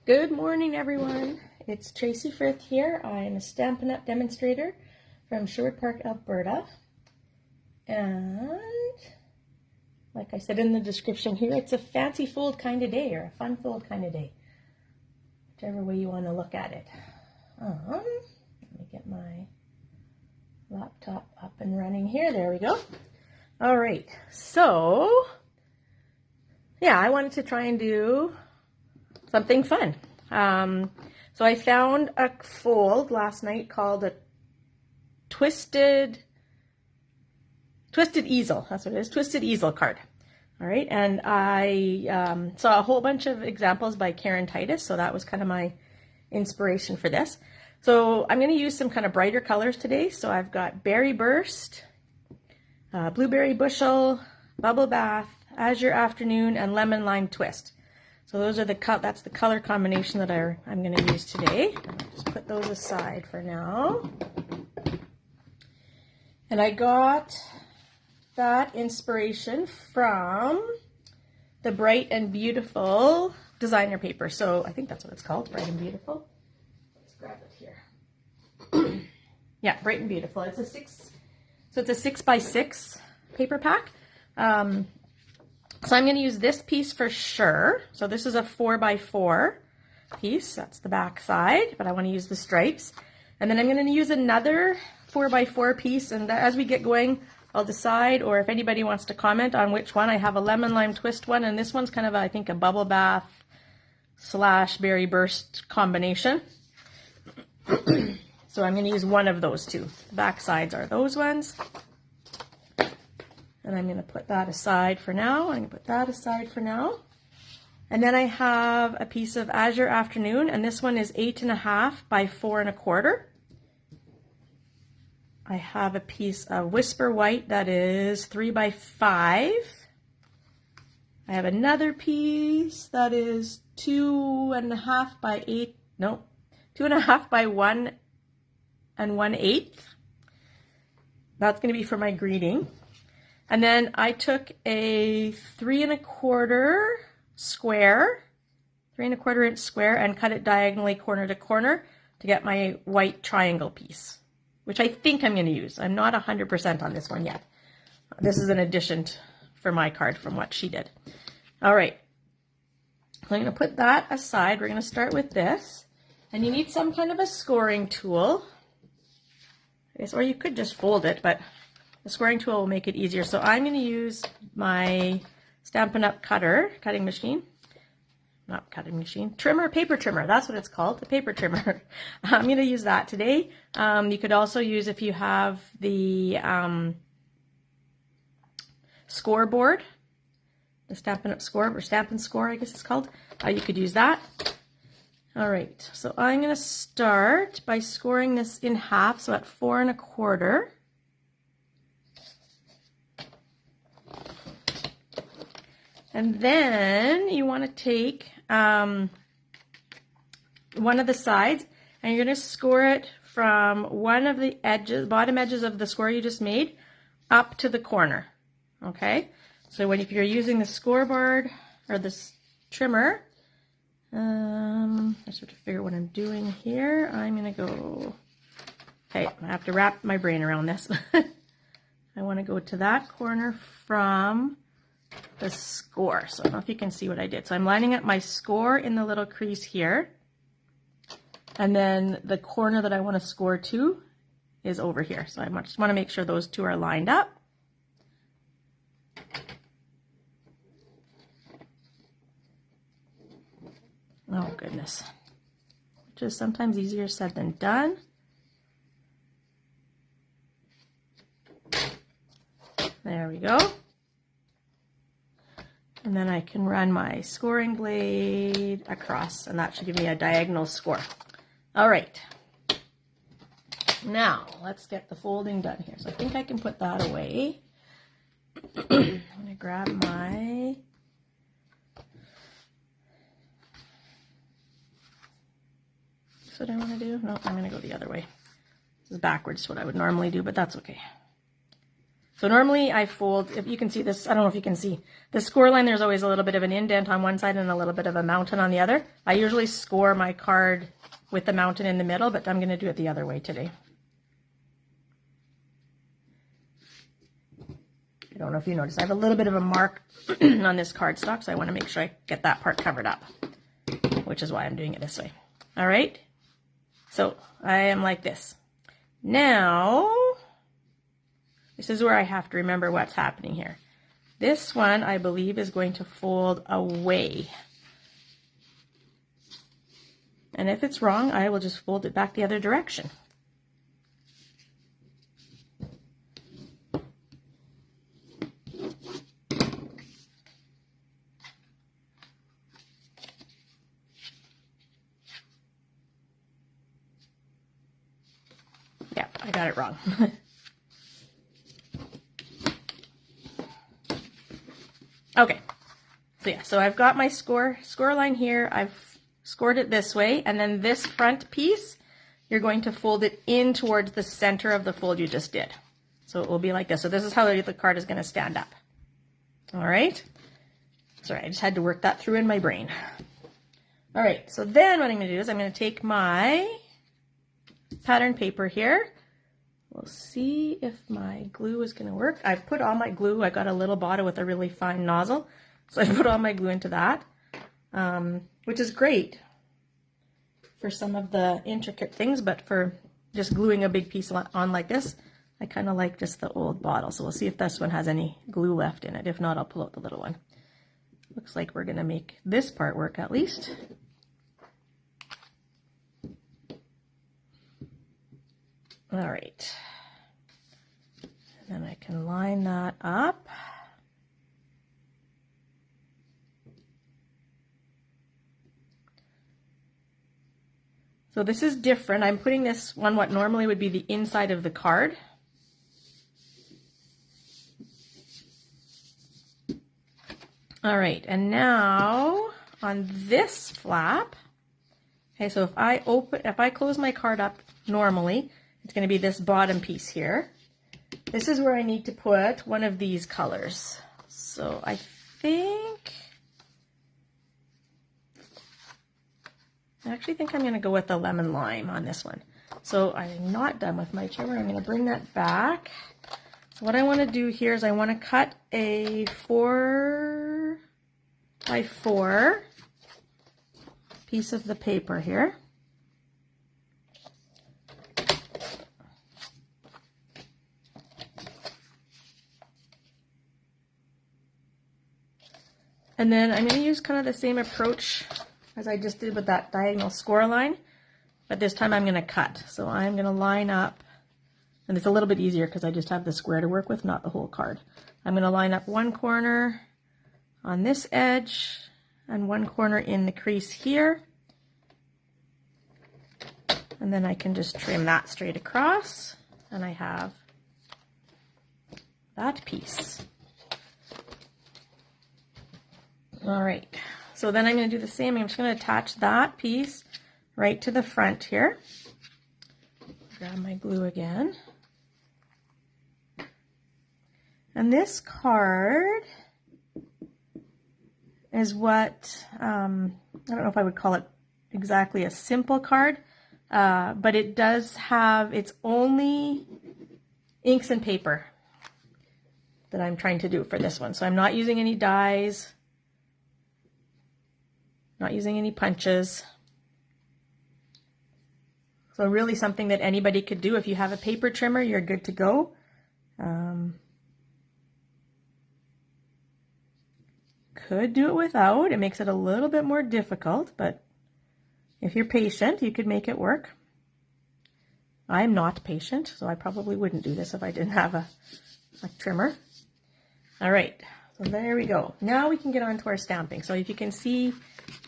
Good morning, everyone. It's Tracy Frith here. I'm a Stampin' Up! Demonstrator from Sherwood Park, Alberta. And like I said in the description here, it's a fancy fold kind of day or a fun fold kind of day, whichever way you want to look at it. Let me get my laptop up and running here. There we go. All right. So, yeah, I wanted to try and do something fun. So I found a fold last night called a Twisted Easel. That's what it is, Twisted Easel card. All right, and I saw a whole bunch of examples by Karen Titus, so that was kind of my inspiration for this. So I'm going to use some kind of brighter colors today. So I've got Berry Burst, Blueberry Bushel, Bubble Bath, Azure Afternoon, and Lemon Lime Twist. So those are that's the color combination that I'm going to use today. Just put those aside for now. And I got that inspiration from the Bright and Beautiful designer paper. So I think that's what it's called, Bright and Beautiful. Let's grab it here. Yeah, Bright and Beautiful. It's a 6x6 paper pack. So I'm going to use this piece for sure. So this is a 4x4 piece. That's the back side, but I want to use the stripes. And then I'm going to use another 4x4 piece. And as we get going, I'll decide, or if anybody wants to comment on which one. I have a lemon lime twist one, and this one's kind of, I think, a bubble bath / berry burst combination. So I'm going to use one of those two. The back sides are those ones. And I'm going to put that aside for now. I'm going to put that aside for now. And then I have a piece of Azure Afternoon, and this one is 8.5 by 4 1/4. I have a piece of Whisper White that is 3x5. I have another piece that is 2.5 by 8. No, 2.5 by 1 1/8. That's going to be for my greeting. And then I took a 3 1/4 square, 3 1/4 inch square, and cut it diagonally corner to corner to get my white triangle piece, which I think I'm going to use. I'm not 100% on this one yet. This is an addition for my card from what she did. All right. So I'm going to put that aside. We're going to start with this. And you need some kind of a scoring tool. I guess, or you could just fold it, but the scoring tool will make it easier. So I'm going to use my Stampin' Up! Cutting machine. Not cutting machine. Trimmer, paper trimmer. That's what it's called, the paper trimmer. I'm going to use that today. You could also use, if you have the scoreboard, the Stampin' Up! Score, or Stampin' Score, I guess it's called. You could use that. All right, so I'm going to start by scoring this in half, so at 4 1/4. And then you want to take one of the sides, and you're going to score it from one of the edges, bottom edges of the score you just made, up to the corner. Okay? So if you're using the scoreboard or this trimmer, I just have to figure what I'm doing here. I'm going to go, okay, I have to wrap my brain around this. I want to go to that corner from the score. So I don't know if you can see what I did. So I'm lining up my score in the little crease here. And then the corner that I want to score to is over here. So I just want to make sure those two are lined up. Oh goodness. Which is sometimes easier said than done. There we go. And then I can run my scoring blade across, and that should give me a diagonal score. All right. Now, let's get the folding done here. So I think I can put that away. I'm going to grab my... That's what I want to do? No, I'm going to go the other way. This is backwards to what I would normally do, but that's okay. So normally I fold, if you can see this, I don't know if you can see, the score line, there's always a little bit of an indent on one side and a little bit of a mountain on the other. I usually score my card with the mountain in the middle, but I'm going to do it the other way today. I don't know if you noticed, I have a little bit of a mark on this cardstock, so I want to make sure I get that part covered up, which is why I'm doing it this way. All right, so I am like this. Now, this is where I have to remember what's happening here. This one, I believe, is going to fold away. And if it's wrong, I will just fold it back the other direction. Yeah, I got it wrong. Okay, so yeah, so I've got my score line here. I've scored it this way, and then this front piece, you're going to fold it in towards the center of the fold you just did. So it will be like this. So this is how the card is going to stand up. All right. Sorry, I just had to work that through in my brain. All right, so then what I'm going to do is I'm going to take my pattern paper here. We'll see if my glue is going to work. I put all my glue. I got a little bottle with a really fine nozzle. So I put all my glue into that, which is great for some of the intricate things, but for just gluing a big piece on like this, I kind of like just the old bottle. So we'll see if this one has any glue left in it. If not, I'll pull out the little one. Looks like we're going to make this part work at least. All right, and then I can line that up. So this is different. I'm putting this on what normally would be the inside of the card. All right, and now on this flap, okay, so if I close my card up normally, it's going to be this bottom piece here. This is where I need to put one of these colors. So I actually think I'm going to go with the lemon lime on this one. So I'm not done with my trimmer. I'm going to bring that back. So what I want to do here is I want to cut a 4 by 4 piece of the paper here. And then I'm going to use kind of the same approach as I just did with that diagonal score line, but this time I'm going to cut. So I'm going to line up, and it's a little bit easier because I just have the square to work with, not the whole card. I'm going to line up one corner on this edge and one corner in the crease here. And then I can just trim that straight across, and I have that piece. All right, so then I'm going to do the same. I'm just going to attach that piece right to the front here. Grab my glue again. And this card is what, I don't know if I would call it exactly a simple card, but it does have its only inks and paper that I'm trying to do for this one. So I'm not using any dies. Not using any punches. So really something that anybody could do. If you have a paper trimmer, you're good to go. Could do it without. It makes it a little bit more difficult, but if you're patient, you could make it work. I'm not patient, so I probably wouldn't do this if I didn't have a trimmer. All right, so there we go. Now we can get on to our stamping. So if you can see,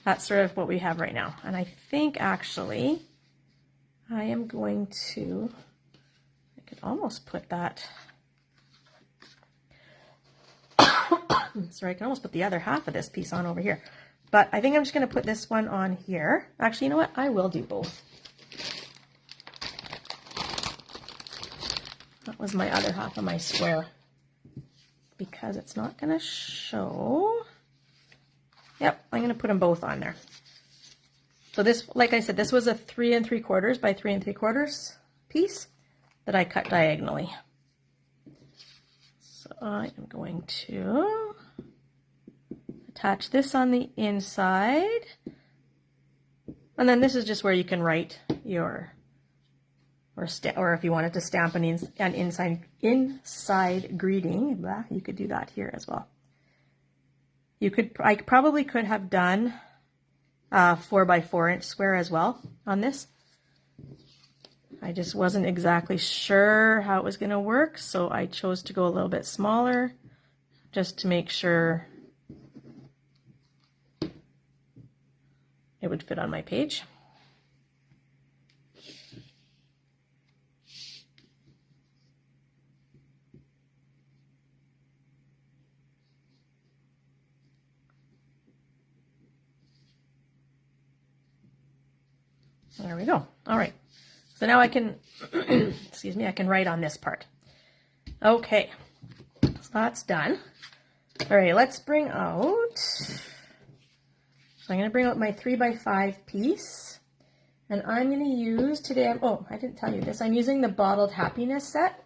that's sort of what we have right now. And I think actually I am going to, I could almost put that, sorry, I can almost put the other half of this piece on over here. But I think I'm just going to put this one on here. Actually, you know what? I will do both. That was my other half of my square. because it's not going to show. Yep, I'm going to put them both on there. So this, like I said, this was a 3 3/4 by 3 3/4 piece that I cut diagonally. So I am going to attach this on the inside. And then this is just where you can write your, or if you wanted to stamp an inside greeting, blah, you could do that here as well. I probably could have done 4 by 4 inch square as well on this. I just wasn't exactly sure how it was going to work, so I chose to go a little bit smaller just to make sure it would fit on my page. There we go. All right. So now I can, excuse me, I can write on this part. Okay. So that's done. All right, let's bring out, so I'm going to bring out my 3 by 5 piece. And I'm going to use today, oh, I didn't tell you this. I'm using the Bottled Happiness set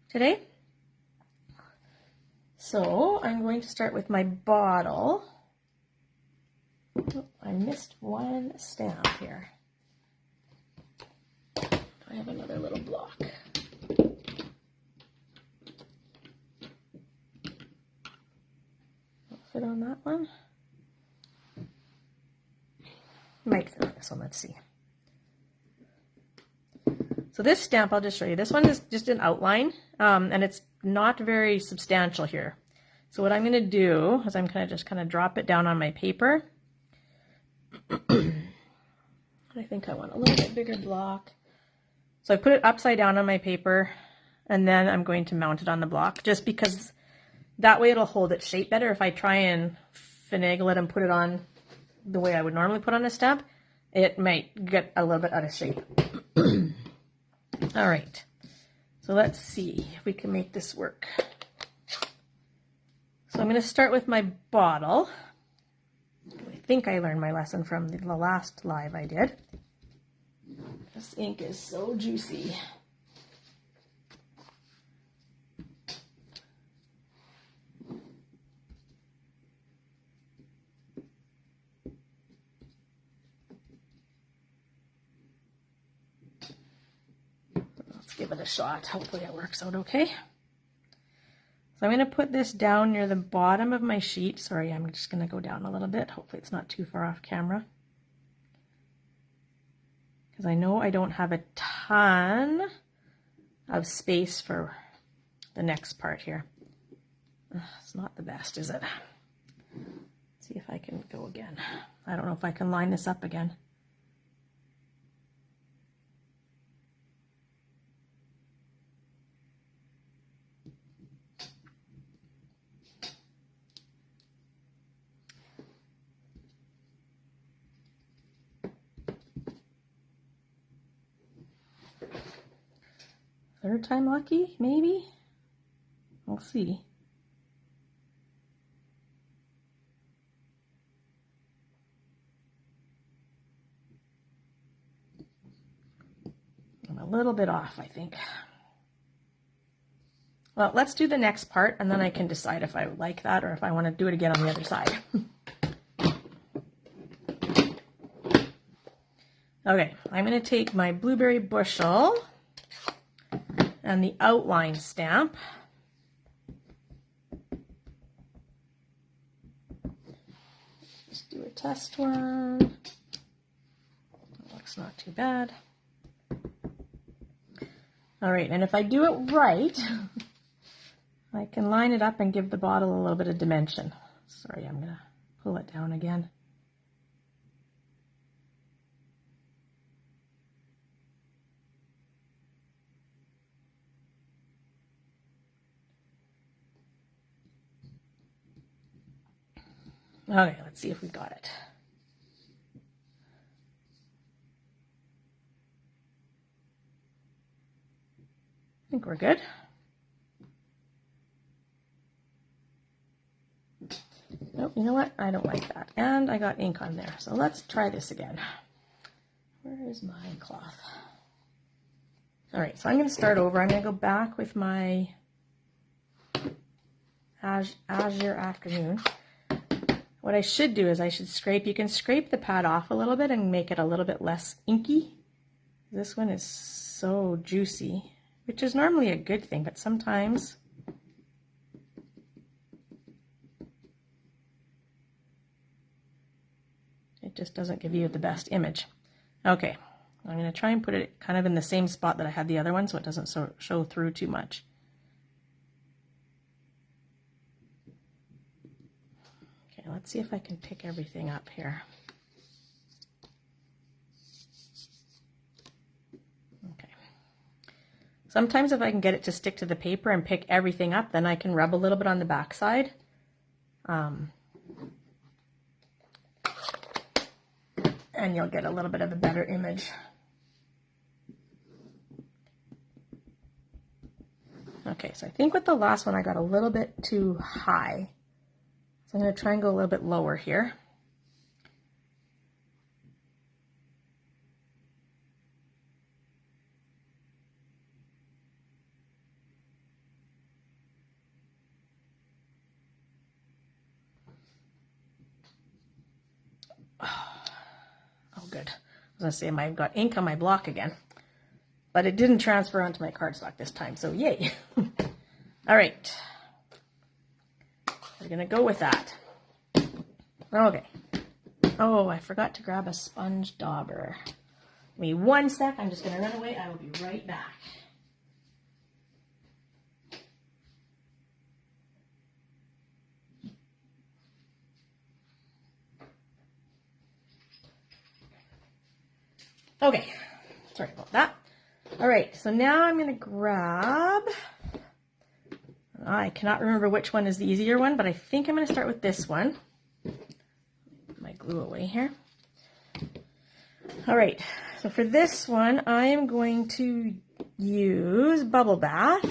today. So I'm going to start with my bottle. Oh, I missed one stamp here. I have another little block. Fit on that one. Might fit on this one, let's see. So this stamp, I'll just show you. This one is just an outline, and it's not very substantial here. So what I'm going to do is I'm going to just kind of drop it down on my paper. I think I want a little bit bigger block. So I put it upside down on my paper, and then I'm going to mount it on the block, just because that way it'll hold its shape better. If I try and finagle it and put it on the way I would normally put on a stamp, it might get a little bit out of shape. All right, so let's see if we can make this work. So I'm going to start with my bottle. I think I learned my lesson from the last live I did. This ink is so juicy. Let's give it a shot. Hopefully it works out okay. So I'm going to put this down near the bottom of my sheet. Sorry, I'm just going to go down a little bit. Hopefully it's not too far off camera. Because I know I don't have a ton of space for the next part here. It's not the best, is it? Let's see if I can go again. I don't know if I can line this up again. Third time lucky, maybe? We'll see. I'm a little bit off, I think. Well, let's do the next part, and then I can decide if I like that or if I want to do it again on the other side. Okay, I'm going to take my blueberry bushel and the outline stamp. Just do a test one. Looks not too bad. All right, and if I do it right, I can line it up and give the bottle a little bit of dimension. Sorry, I'm gonna pull it down again. Okay, let's see if we got it. I think we're good. Nope, you know what? I don't like that. And I got ink on there. So let's try this again. Where is my cloth? All right, so I'm going to start over. I'm going to go back with my Azure Afternoon. What I should do is I should scrape. You can scrape the pad off a little bit and make it a little bit less inky. This one is so juicy, which is normally a good thing, but sometimes it just doesn't give you the best image. Okay, I'm going to try and put it kind of in the same spot that I had the other one so it doesn't show through too much. Okay, let's see if I can pick everything up here. Okay. Sometimes if I can get it to stick to the paper and pick everything up, then I can rub a little bit on the back side. And you'll get a little bit of a better image. Okay, so I think with the last one I got a little bit too high. So I'm going to try and go a little bit lower here. Oh, good. I was going to say I've got ink on my block again, but it didn't transfer onto my cardstock this time, so yay. All right. We're going to go with that. Okay. Oh, I forgot to grab a sponge dauber. Give me 1 sec. I'm just going to run away. I will be right back. Okay, sorry about that. All right, so now I'm going to grab, I cannot remember which one is the easier one, but I think I'm going to start with this one. Put my glue away here. All right, so for this one, I am going to use Bubble Bath,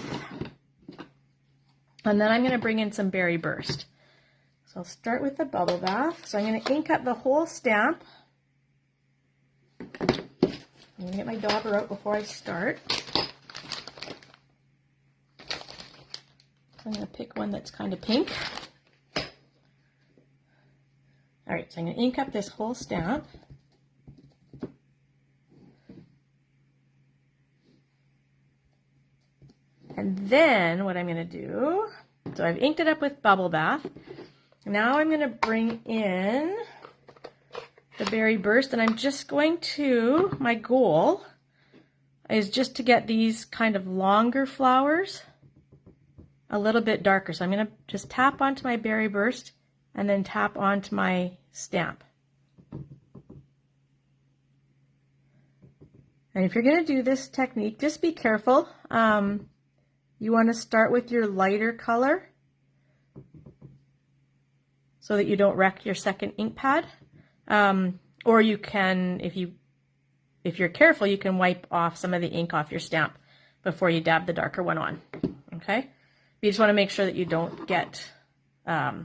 and then I'm going to bring in some Berry Burst. So I'll start with the Bubble Bath. So I'm going to ink up the whole stamp. I'm going to get my dauber out before I start. I'm going to pick one that's kind of pink. All right, so I'm going to ink up this whole stamp. And then what I'm going to do, so I've inked it up with Bubble Bath. Now I'm going to bring in the Berry Burst, and I'm just going to, my goal is just to get these kind of longer flowers a little bit darker. So I'm going to just tap onto my Berry Burst and then tap onto my stamp. And if you're going to do this technique, just be careful. You want to start with your lighter color so that you don't wreck your second ink pad. Or you can, if you're careful, you can wipe off some of the ink off your stamp before you dab the darker one on. Okay? You just want to make sure that you don't get, like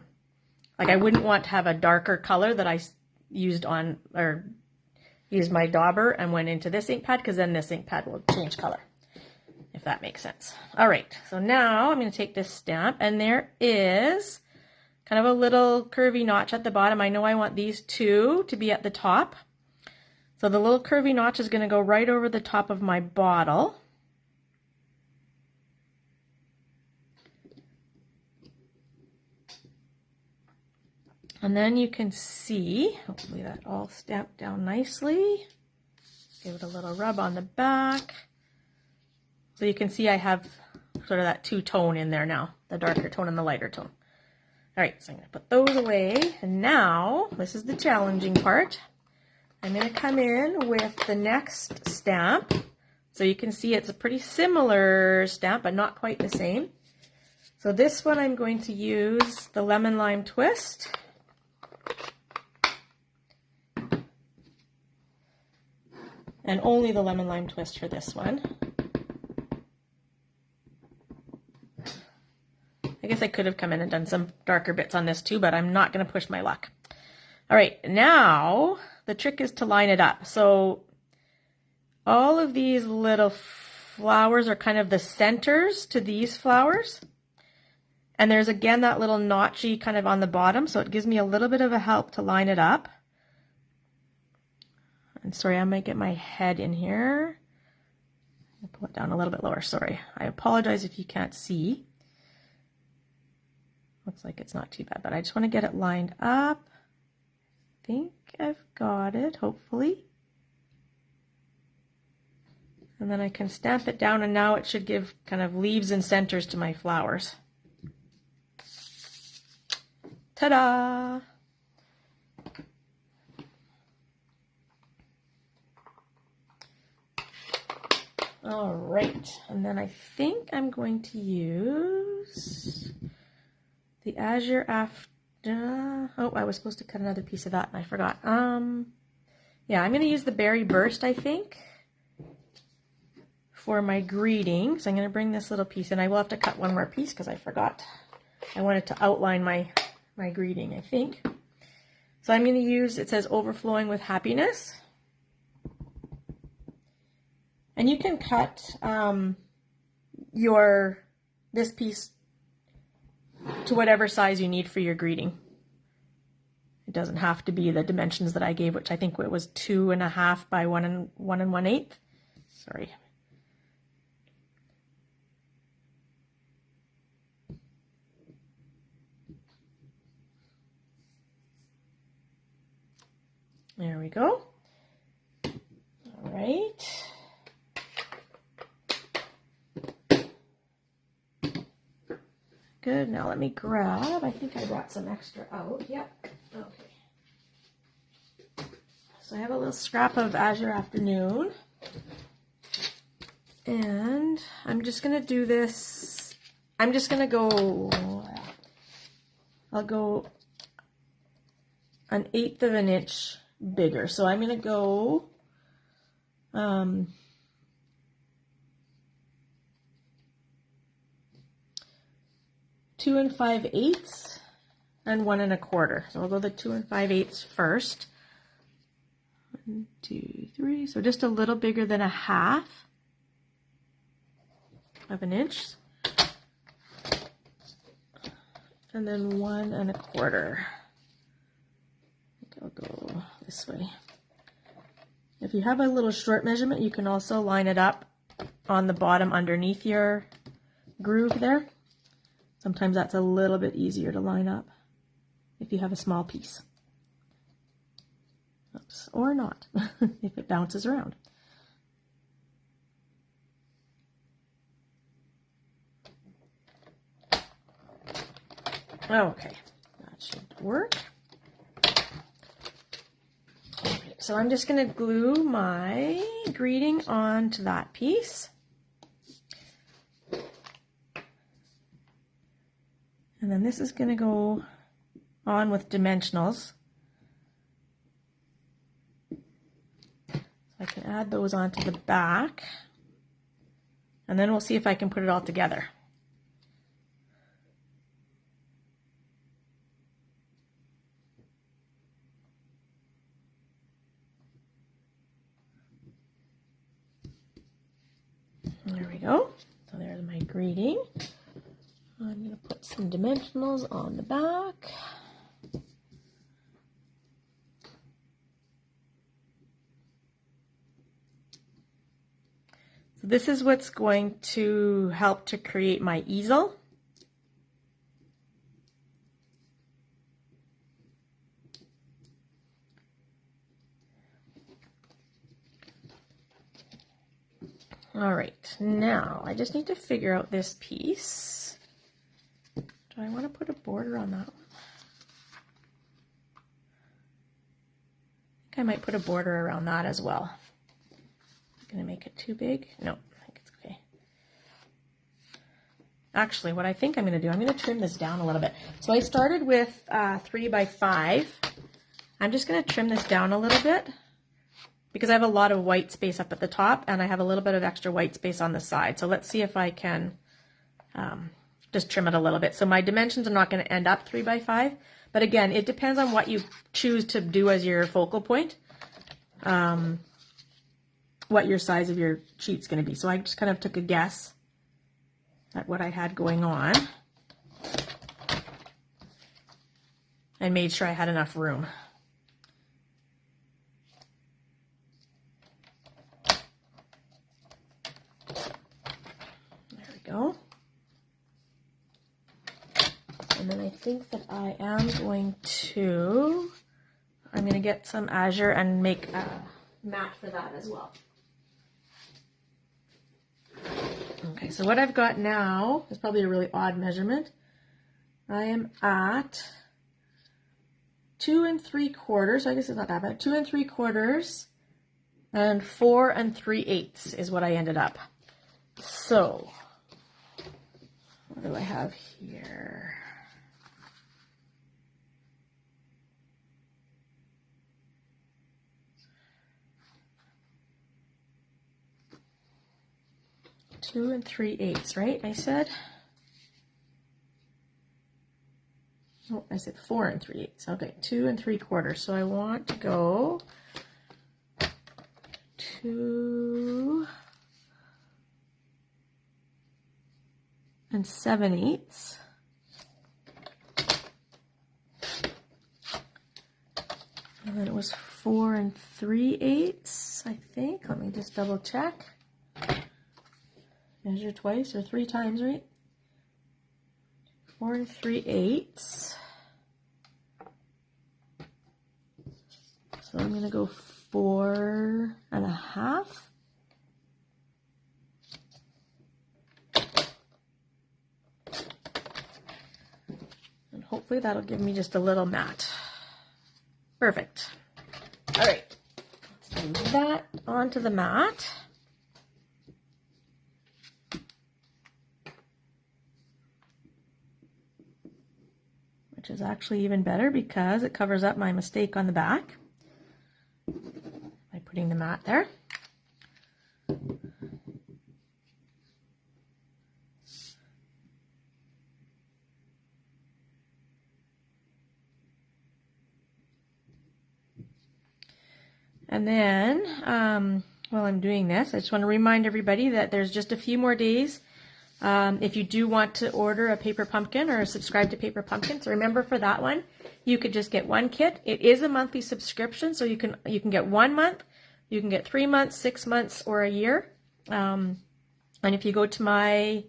I wouldn't want to have a darker color that I used on, or used my dauber and went into this ink pad, because then this ink pad will change color, if that makes sense. All right, so now I'm going to take this stamp, and there is kind of a little curvy notch at the bottom. I know I want these two to be at the top. So the little curvy notch is going to go right over the top of my bottle. And then you can see, hopefully that all stamped down nicely. Give it a little rub on the back. So you can see I have sort of that two-tone in there now, the darker tone and the lighter tone. All right, so I'm going to put those away, and now this is the challenging part. I'm going to come in with the next stamp. So you can see it's a pretty similar stamp, but not quite the same. So this one I'm going to use the Lemon Lime Twist. And only the Lemon Lime Twist for this one. Like I guess I could have come in and done some darker bits on this too, but I'm not going to push my luck. All right, now the trick is to line it up. So all of these little flowers are kind of the centers to these flowers. And there's again that little notchy kind of on the bottom, so it gives me a little bit of a help to line it up. And sorry, I might get my head in here. I'll pull it down a little bit lower, sorry. I apologize if you can't see. Looks like it's not too bad, but I just want to get it lined up. I think I've got it, hopefully. And then I can stamp it down, and now it should give kind of leaves and centers to my flowers. Ta-da! All right, and then I think I'm going to use the Azure After. Oh, I was supposed to cut another piece of that and I forgot. Yeah, I'm going to use the Berry Burst, I think, for my greeting. So I'm going to bring this little piece in. I will have to cut one more piece because I forgot. I wanted to outline my greeting, I think. So I'm going to use, it says Overflowing with Happiness. And you can cut this piece to whatever size you need for your greeting. It doesn't have to be the dimensions that I gave, which I think it was 2.5 by 1 1/8. Sorry. There we go. All right. Good, now let me grab, I think I brought some extra out. Yep, okay. So I have a little scrap of Azure Afternoon. And I'm just gonna do this, I'm just gonna go, I'll go 1/8 of an inch bigger. So I'm gonna go, 2 5/8 and 1 1/4. So I'll go the 2 5/8 first. 1, 2, 3. So just a little bigger than 1/2 of an inch. And then 1 1/4. I think I'll go this way. If you have a little short measurement, you can also line it up on the bottom underneath your groove there. Sometimes that's a little bit easier to line up if you have a small piece. Oops, or not, if it bounces around. Okay, that should work. Okay, so I'm just going to glue my greeting onto that piece. And then this is going to go on with dimensionals. So I can add those onto the back. And then we'll see if I can put it all together. There we go. So there's my greeting. I'm going to put some dimensionals on the back. So this is what's going to help to create my easel. All right, now I just need to figure out this piece. Do I want to put a border on that one? I think I might put a border around that as well. I'm going to make it too big. No, I think it's okay. Actually, what I think I'm going to do, I'm going to trim this down a little bit. So I started with 3 by 5. I'm just going to trim this down a little bit because I have a lot of white space up at the top and I have a little bit of extra white space on the side. So let's see if I can just trim it a little bit. So my dimensions are not going to end up 3 by 5. But again, it depends on what you choose to do as your focal point, what your size of your sheet's going to be. So I just kind of took a guess at what I had going on and made sure I had enough room. There we go. And then I think that I'm going to get some azure and make a mat for that as well. Okay, so what I've got now is probably a really odd measurement. I am at 2 3/4, so I guess it's not that bad. 2 3/4 and 4 3/8 is what I ended up. So what do I have here? Two 3/8, right? I said. Oh, I said 4 3/8. Okay, 2 3/4. So I want to go 2 7/8. And then it was 4 3/8, I think. Let me just double check. Measure twice or 3 times, right? 4 3/8. So I'm going to go 4 1/2. And hopefully that'll give me just a little mat. Perfect. All right, let's do that onto the mat. Which is actually even better because it covers up my mistake on the back by putting the mat there. And then while I'm doing this, I just want to remind everybody that there's just a few more days. If you do want to order a paper pumpkin or subscribe to Paper Pumpkin, so remember for that one, you could just get one kit. It is a monthly subscription, so you can get 1 month, you can get 3 months, 6 months, or a year. And if you go to my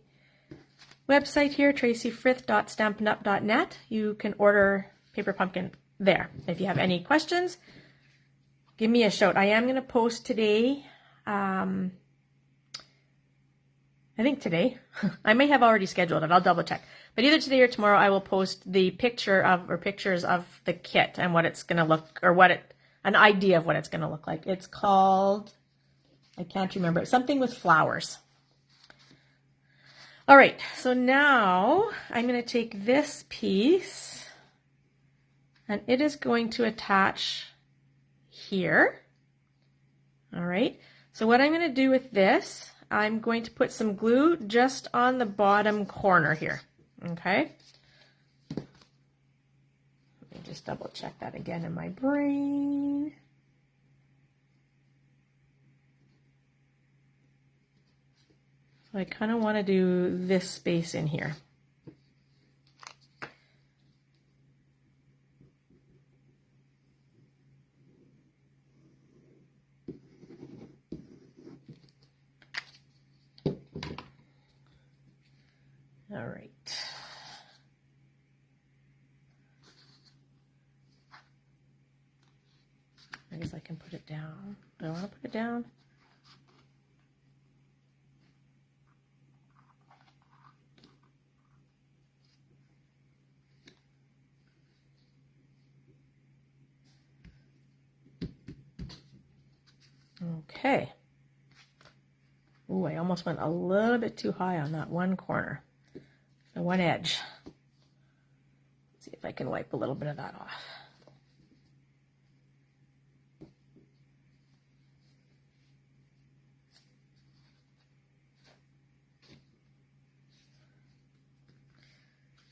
website here, tracyfrith.stampinup.net, you can order Paper Pumpkin there. If you have any questions, give me a shout. I am going to post today. I think today. I may have already scheduled it. I'll double check. But either today or tomorrow, I will post the pictures of the kit and what it's going to look, or an idea of what it's going to look like. It's called, I can't remember, something with flowers. All right, so now I'm going to take this piece and it is going to attach here. All right, so what I'm going to do with this, I'm going to put some glue just on the bottom corner here, okay? Let me just double check that again in my brain. So I kind of want to do this space in here. All right. I guess I can put it down. Do I want to put it down? Okay. Oh, I almost went a little bit too high on that one corner. The one edge. Let's see if I can wipe a little bit of that off.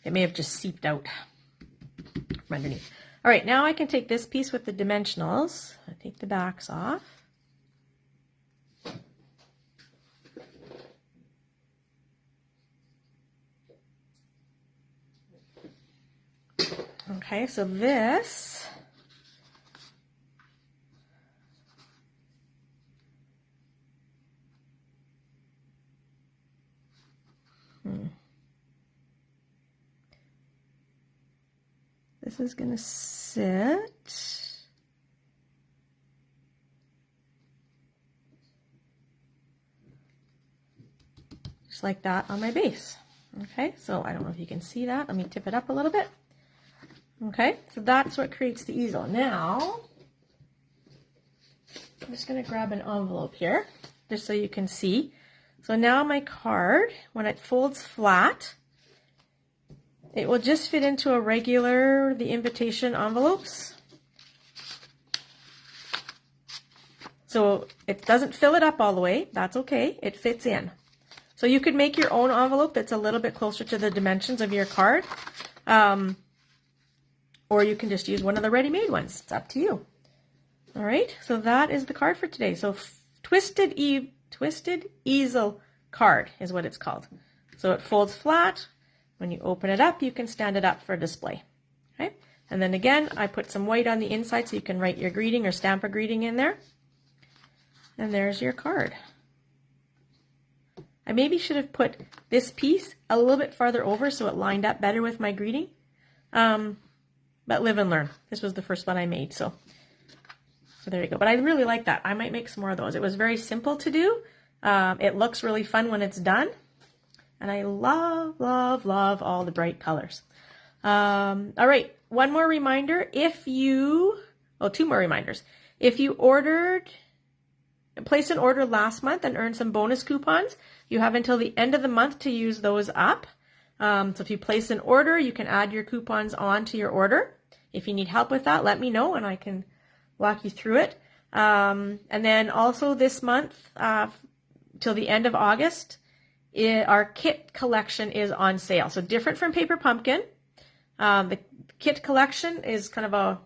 It may have just seeped out from underneath. All right, now I can take this piece with the dimensionals. I take the backs off. Okay, so this this is going to sit just like that on my base. Okay, so I don't know if you can see that. Let me tip it up a little bit. Okay, so that's what creates the easel. Now, I'm just going to grab an envelope here, just so you can see. So now my card, when it folds flat, it will just fit into a regular, the invitation envelopes. So it doesn't fill it up all the way. That's okay. It fits in. So you could make your own envelope that's a little bit closer to the dimensions of your card. Or you can just use one of the ready-made ones. It's up to you. All right, so that is the card for today. So Twisted Easel card is what it's called. So it folds flat. When you open it up, you can stand it up for display. Okay, and then again, I put some white on the inside so you can write your greeting or stamp a greeting in there. And there's your card. I maybe should have put this piece a little bit farther over so it lined up better with my greeting. But live and learn. This was the first one I made, so there you go. But I really like that. I might make some more of those. It was very simple to do. It looks really fun when it's done. And I love, love, love all the bright colors. All right, one more reminder. Two more reminders. If you placed an order last month and earned some bonus coupons, you have until the end of the month to use those up. So if you place an order, you can add your coupons on to your order. If you need help with that, let me know and I can walk you through it. And then also this month, till the end of August, our kit collection is on sale. So different from Paper Pumpkin. The kit collection is kind of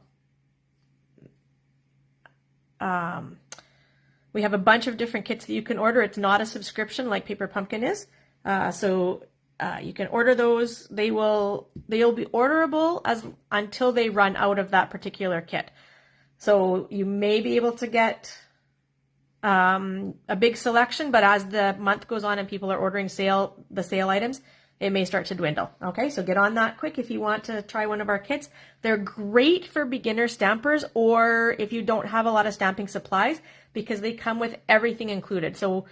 we have a bunch of different kits that you can order. It's not a subscription like Paper Pumpkin is. You can order those. They'll be orderable until they run out of that particular kit. So you may be able to get a big selection, but as the month goes on and people are ordering the sale items, it may start to dwindle. Okay, so get on that quick if you want to try one of our kits. They're great for beginner stampers or if you don't have a lot of stamping supplies because they come with everything included. So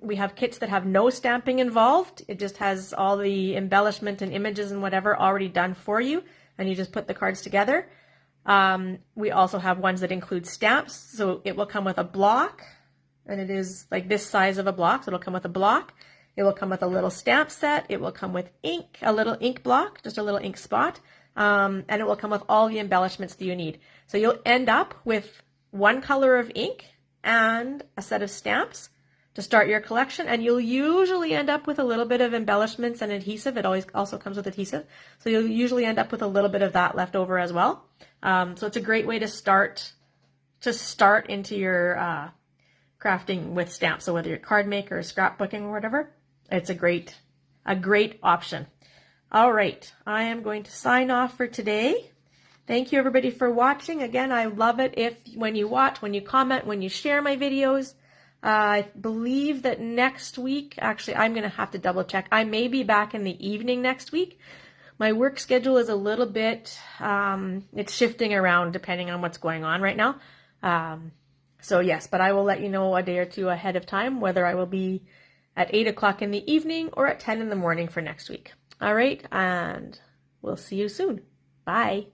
we have kits that have no stamping involved. It just has all the embellishment and images and whatever already done for you, and you just put the cards together. We also have ones that include stamps, so it will come with a block, and it is like this size of a block, so it'll come with a block. It will come with a little stamp set. It will come with ink, a little ink block, just a little ink spot, and it will come with all the embellishments that you need. So you'll end up with one color of ink and a set of stamps to start your collection, and you'll usually end up with a little bit of embellishments and adhesive. It always also comes with adhesive, so you'll usually end up with a little bit of that left over as well. So it's a great way to start into your crafting with stamps. So whether you're card maker or scrapbooking or whatever, it's a great option. All right, I am going to sign off for today. Thank you everybody for watching. Again, I love it when you watch, when you comment, when you share my videos. I believe that next week, actually, I'm going to have to double check. I may be back in the evening next week. My work schedule is a little bit, it's shifting around depending on what's going on right now. So yes, but I will let you know a day or two ahead of time whether I will be at 8 o'clock in the evening or at 10 in the morning for next week. All right, and we'll see you soon. Bye.